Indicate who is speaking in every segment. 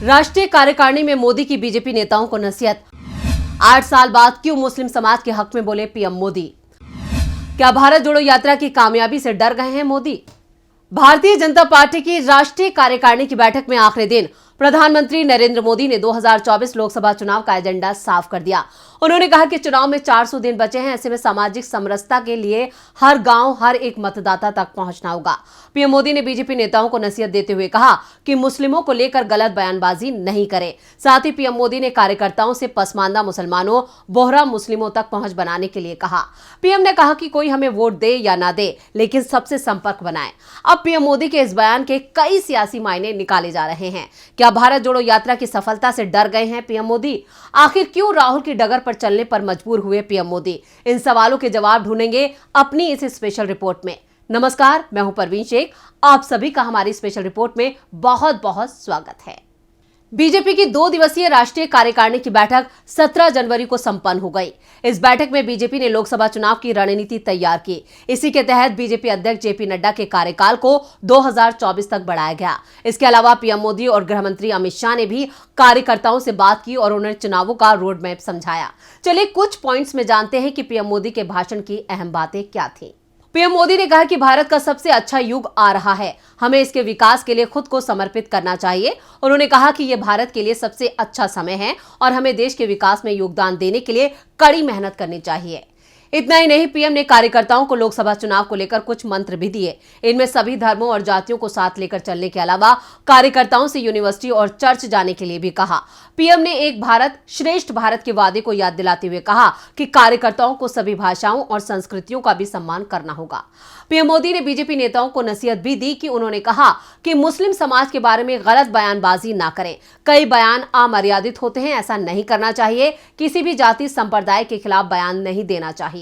Speaker 1: राष्ट्रीय कार्यकारिणी में मोदी की बीजेपी नेताओं को नसीहत। 8 साल बाद क्यों मुस्लिम समाज के हक में बोले पीएम मोदी। क्या भारत जोड़ो यात्रा की कामयाबी से डर गए हैं मोदी। भारतीय जनता पार्टी की राष्ट्रीय कार्यकारिणी की बैठक में आखिरी दिन प्रधानमंत्री नरेंद्र मोदी ने 2024 लोकसभा चुनाव का एजेंडा साफ कर दिया। उन्होंने कहा कि चुनाव में 400 दिन बचे हैं, ऐसे में सामाजिक समरसता के लिए हर गांव, हर एक मतदाता तक पहुंचना होगा। पीएम मोदी ने बीजेपी नेताओं को नसीहत देते हुए कहा कि मुस्लिमों को लेकर गलत बयानबाजी नहीं करें। साथ ही पीएम मोदी ने कार्यकर्ताओं से पसमानदा मुसलमानों, बोहरा मुस्लिमों तक पहुंच बनाने के लिए कहा। पीएम ने कहा कि कोई हमें वोट दे या ना दे, लेकिन सबसे संपर्क बनाए। अब पीएम मोदी के इस बयान के कई सियासी मायने निकाले जा रहे हैं। क्या भारत जोड़ो यात्रा की सफलता से डर गए हैं पीएम मोदी। आखिर क्यों राहुल की डगर पर चलने पर मजबूर हुए पीएम मोदी। इन सवालों के जवाब ढूंढेंगे अपनी इस स्पेशल रिपोर्ट में। नमस्कार, मैं हूं परवीन शेख। आप सभी का हमारी स्पेशल रिपोर्ट में बहुत बहुत स्वागत है। बीजेपी की 2 दिवसीय राष्ट्रीय कार्यकारिणी की बैठक 17 जनवरी को संपन्न हो गई। इस बैठक में बीजेपी ने लोकसभा चुनाव की रणनीति तैयार की। इसी के तहत बीजेपी अध्यक्ष जेपी नड्डा के कार्यकाल को 2024 तक बढ़ाया गया। इसके अलावा पीएम मोदी और गृह मंत्री अमित शाह ने भी कार्यकर्ताओं से बात की और उन्हें चुनावों का रोड मैप समझाया। चलिए कुछ पॉइंट्स में जानते हैं कि पीएम मोदी के भाषण की अहम बातें क्या थी। पीएम मोदी ने कहा कि भारत का सबसे अच्छा युग आ रहा है, हमें इसके विकास के लिए खुद को समर्पित करना चाहिए। उन्होंने कहा कि यह भारत के लिए सबसे अच्छा समय है और हमें देश के विकास में योगदान देने के लिए कड़ी मेहनत करनी चाहिए। इतना ही नहीं, पीएम ने कार्यकर्ताओं को लोकसभा चुनाव को लेकर कुछ मंत्र भी दिए। इनमें सभी धर्मों और जातियों को साथ लेकर चलने के अलावा कार्यकर्ताओं से यूनिवर्सिटी और चर्च जाने के लिए भी कहा। पीएम ने एक भारत श्रेष्ठ भारत के वादे को याद दिलाते हुए कहा कि कार्यकर्ताओं को सभी भाषाओं और संस्कृतियों का भी सम्मान करना होगा। पीएम मोदी ने बीजेपी नेताओं को नसीहत भी दी कि उन्होंने कहा कि मुस्लिम समाज के बारे में गलत बयानबाजी ना करें। कई बयान अमर्यादित होते हैं, ऐसा नहीं करना चाहिए। किसी भी जाति संप्रदाय के खिलाफ बयान नहीं देना चाहिए।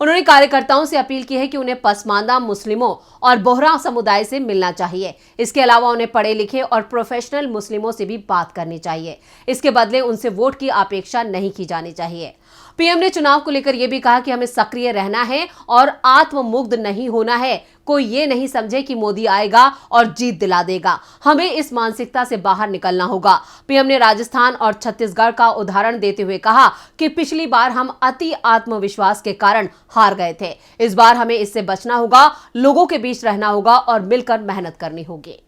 Speaker 1: उन्होंने कार्यकर्ताओं से अपील की है कि उन्हें पसमानदा मुस्लिमों और बोहरा समुदाय से मिलना चाहिए। इसके अलावा उन्हें पढ़े लिखे और प्रोफेशनल मुस्लिमों से भी बात करनी चाहिए। इसके बदले उनसे वोट की अपेक्षा नहीं की जानी चाहिए। पीएम ने चुनाव को लेकर यह भी कहा कि हमें सक्रिय रहना है और आत्ममुग्ध नहीं होना है। कोई ये नहीं समझे कि मोदी आएगा और जीत दिला देगा। हमें इस मानसिकता से बाहर निकलना होगा। पीएम ने राजस्थान और छत्तीसगढ़ का उदाहरण देते हुए कहा कि पिछली बार हम अति आत्मविश्वास के कारण हार गए थे। इस बार हमें इससे बचना होगा, लोगों के बीच रहना होगा और मिलकर मेहनत करनी होगी।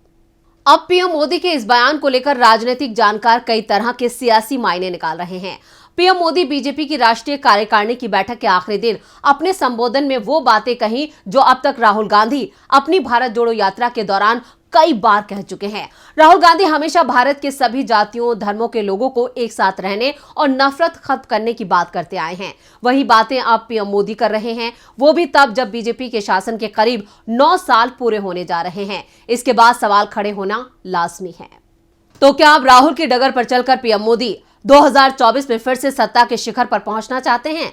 Speaker 1: अब पीएम मोदी के इस बयान को लेकर राजनीतिक जानकार कई तरह के सियासी मायने निकाल रहे हैं। पीएम मोदी बीजेपी की राष्ट्रीय कार्यकारिणी की बैठक के आखिरी दिन अपने संबोधन में वो बातें कही जो अब तक राहुल गांधी अपनी भारत जोड़ो यात्रा के दौरान कई बार कह चुके हैं। राहुल गांधी हमेशा भारत के सभी जातियों, धर्मों के लोगों को एक साथ रहने और नफरत खत्म करने की बात करते आए हैं। वही बातें अब पीएम मोदी कर रहे हैं, वो भी तब जब बीजेपी के शासन के करीब 9 साल पूरे होने जा रहे हैं। इसके बाद सवाल खड़े होना लाजमी है। तो क्या अब राहुल की डगर पर चलकर पीएम मोदी 2024 में फिर से सत्ता के शिखर पर पहुंचना चाहते हैं?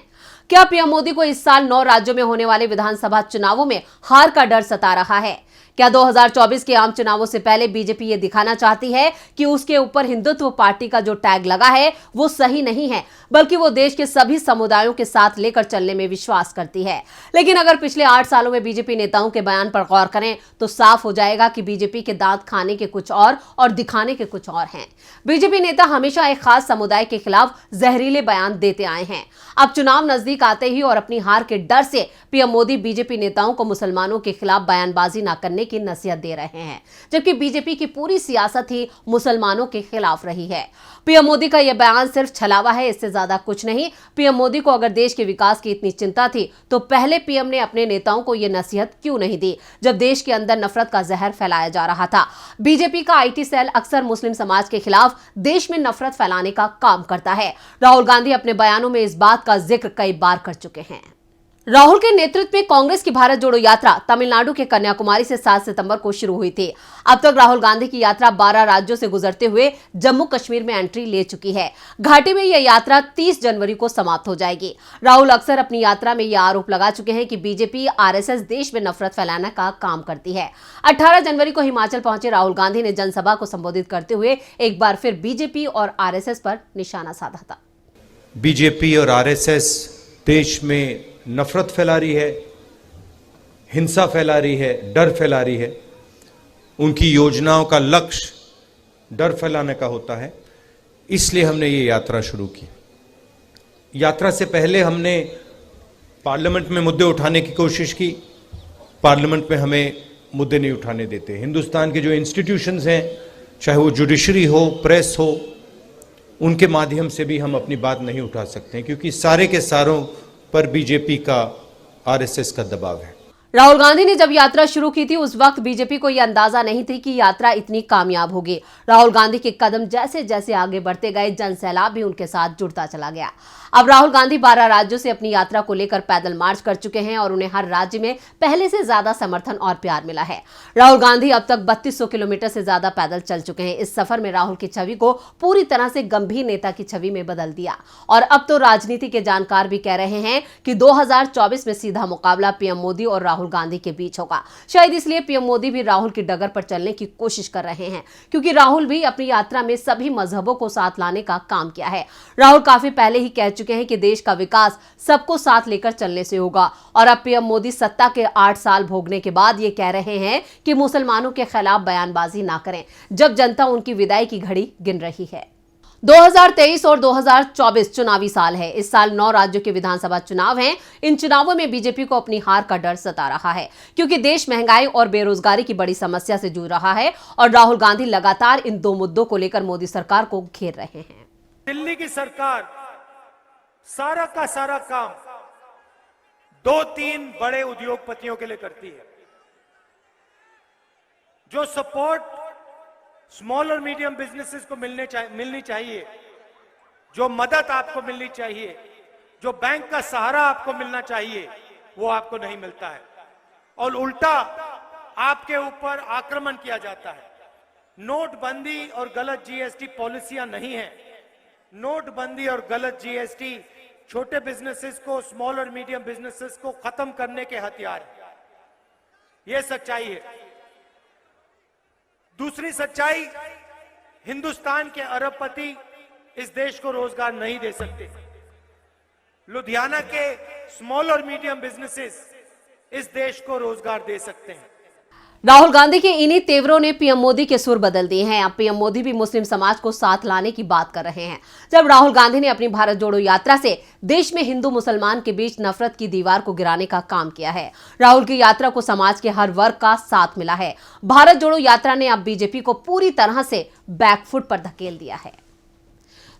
Speaker 1: क्या पीएम मोदी को इस साल 9 राज्यों में होने वाले विधानसभा चुनावों में हार का डर सता रहा है? क्या 2024 के आम चुनावों से पहले बीजेपी ये दिखाना चाहती है कि उसके ऊपर हिंदुत्व पार्टी का जो टैग लगा है वो सही नहीं है, बल्कि वो देश के सभी समुदायों के साथ लेकर चलने में विश्वास करती है? लेकिन अगर पिछले 8 सालों में बीजेपी नेताओं के बयान पर गौर करें तो साफ हो जाएगा कि बीजेपी के दांत खाने के कुछ और दिखाने के कुछ और हैं। बीजेपी नेता हमेशा एक खास समुदाय के खिलाफ जहरीले बयान देते आए हैं। अब चुनाव नजदीक आते ही और अपनी हार के डर से पीएम मोदी बीजेपी नेताओं को मुसलमानों के खिलाफ बयानबाजी न करने की नसीहत दे रहे हैं, जबकि बीजेपी की पूरी सियासत ही मुसलमानों के खिलाफ रही है। पीएम मोदी का यह बयान सिर्फ छलावा है, इससे ज्यादा कुछ नहीं। पीएम मोदी को अगर देश के विकास की इतनी चिंता थी तो पहले पीएम ने अपने नेताओं को यह नसीहत क्यों नहीं दी जब देश के अंदर नफरत का जहर फैलाया जा रहा था। बीजेपी का आईटी सेल अक्सर मुस्लिम समाज के खिलाफ देश में नफरत फैलाने का काम करता है। राहुल गांधी अपने बयानों में इस बात का जिक्र कई बार कर चुके हैं। राहुल के नेतृत्व में कांग्रेस की भारत जोड़ो यात्रा तमिलनाडु के कन्याकुमारी से 7 सितंबर को शुरू हुई थी। अब तक राहुल गांधी की यात्रा 12 राज्यों से गुजरते हुए जम्मू कश्मीर में एंट्री ले चुकी है। घाटी में यह यात्रा 30 जनवरी को समाप्त हो जाएगी। राहुल अक्सर अपनी यात्रा में यह आरोप लगा चुके हैं कि बीजेपी आरएसएस देश में नफरत फैलाने का काम करती है। 18 जनवरी को हिमाचल पहुंचे राहुल गांधी ने जनसभा को संबोधित करते हुए एक बार फिर बीजेपी और आरएसएस पर निशाना साधा था।
Speaker 2: बीजेपी और आरएसएस देश में नफरत फैला रही है, हिंसा फैला रही है, डर फैला रही है। उनकी योजनाओं का लक्ष्य डर फैलाने का होता है, इसलिए हमने ये यात्रा शुरू की। यात्रा से पहले हमने पार्लियामेंट में मुद्दे उठाने की कोशिश की। पार्लियामेंट में हमें मुद्दे नहीं उठाने देते। हिंदुस्तान के जो इंस्टीट्यूशंस हैं, चाहे वो जुडिशरी हो, प्रेस हो, उनके माध्यम से भी हम अपनी बात नहीं उठा सकते, क्योंकि सारे के सारों पर बीजेपी का, आरएसएस का दबाव है।
Speaker 1: राहुल गांधी ने जब यात्रा शुरू की थी उस वक्त बीजेपी को यह अंदाजा नहीं थी कि यात्रा इतनी कामयाब होगी। राहुल गांधी के कदम जैसे जैसे आगे बढ़ते गए, जन सैलाब भी उनके साथ जुड़ता चला गया। अब राहुल गांधी 12 राज्यों से अपनी यात्रा को लेकर पैदल मार्च कर चुके हैं और उन्हें हर राज्य में पहले से ज्यादा समर्थन और प्यार मिला है। राहुल गांधी अब तक 3200 किलोमीटर से ज्यादा पैदल चल चुके हैं। इस सफर में राहुल की छवि को पूरी तरह से गंभीर नेता की छवि में बदल दिया और अब तो राजनीति के जानकार भी कह रहे हैं कि 2024 में सीधा मुकाबला पीएम मोदी और राहुल गांधी के बीच होगा। शायद इसलिए पीएम मोदी भी राहुल की डगर पर चलने की कोशिश कर रहे हैं, क्योंकि राहुल भी अपनी यात्रा में सभी मजहबों को साथ लाने का काम किया है। राहुल काफी पहले ही कह चुके हैं कि देश का विकास सबको साथ लेकर चलने से होगा और अब पीएम मोदी सत्ता के 8 साल भोगने के बाद ये कह रहे हैं कि मुसलमानों के खिलाफ बयानबाजी ना करें, जब जनता उनकी विदाई की घड़ी गिन रही है। 2023 और 2024 चुनावी साल है। इस साल 9 राज्यों के विधानसभा चुनाव हैं। इन चुनावों में बीजेपी को अपनी हार का डर सता रहा है, क्योंकि देश महंगाई और बेरोजगारी की बड़ी समस्या से जूझ रहा है और राहुल गांधी लगातार इन 2 मुद्दों को लेकर मोदी सरकार को घेर रहे हैं।
Speaker 3: दिल्ली की सरकार सारा का सारा काम 2-3 बड़े उद्योगपतियों के लिए करती है। जो सपोर्ट स्मॉल और मीडियम बिजनेसेस को मिलनी चाहिए, जो मदद आपको मिलनी चाहिए, जो बैंक का सहारा आपको मिलना चाहिए, वो आपको नहीं मिलता है और उल्टा आपके ऊपर आक्रमण किया जाता है। नोटबंदी और गलत जीएसटी पॉलिसियां नहीं है। नोटबंदी और गलत जीएसटी छोटे बिजनेसेस को, स्मॉल और मीडियम बिजनेसेस को खत्म करने के हथियार है। यह सच्चाई है। दूसरी सच्चाई, हिंदुस्तान के अरबपति इस देश को रोजगार नहीं दे सकते। लुधियाना के स्मॉल और मीडियम बिजनेसेस इस देश को रोजगार दे सकते हैं।
Speaker 1: राहुल गांधी के इन्हीं तेवरों ने पीएम मोदी के सुर बदल दिए हैं। अब पीएम मोदी भी मुस्लिम समाज को साथ लाने की बात कर रहे हैं। जब राहुल गांधी ने अपनी भारत जोड़ो यात्रा से देश में हिंदू मुसलमान के बीच नफरत की दीवार को गिराने का काम किया है। राहुल की यात्रा को समाज के हर वर्ग का साथ मिला है। भारत जोड़ो यात्रा ने अब बीजेपी को पूरी तरह से बैकफुट पर धकेल दिया है।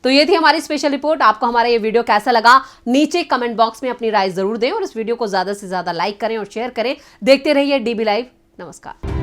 Speaker 1: तो ये थी हमारी स्पेशल रिपोर्ट। आपको हमारा ये वीडियो कैसा लगा, नीचे कमेंट बॉक्स में अपनी राय जरूर दें और इस वीडियो को ज्यादा से ज्यादा लाइक करें और शेयर करें। देखते रहिए डीबी लाइव। नमस्कार।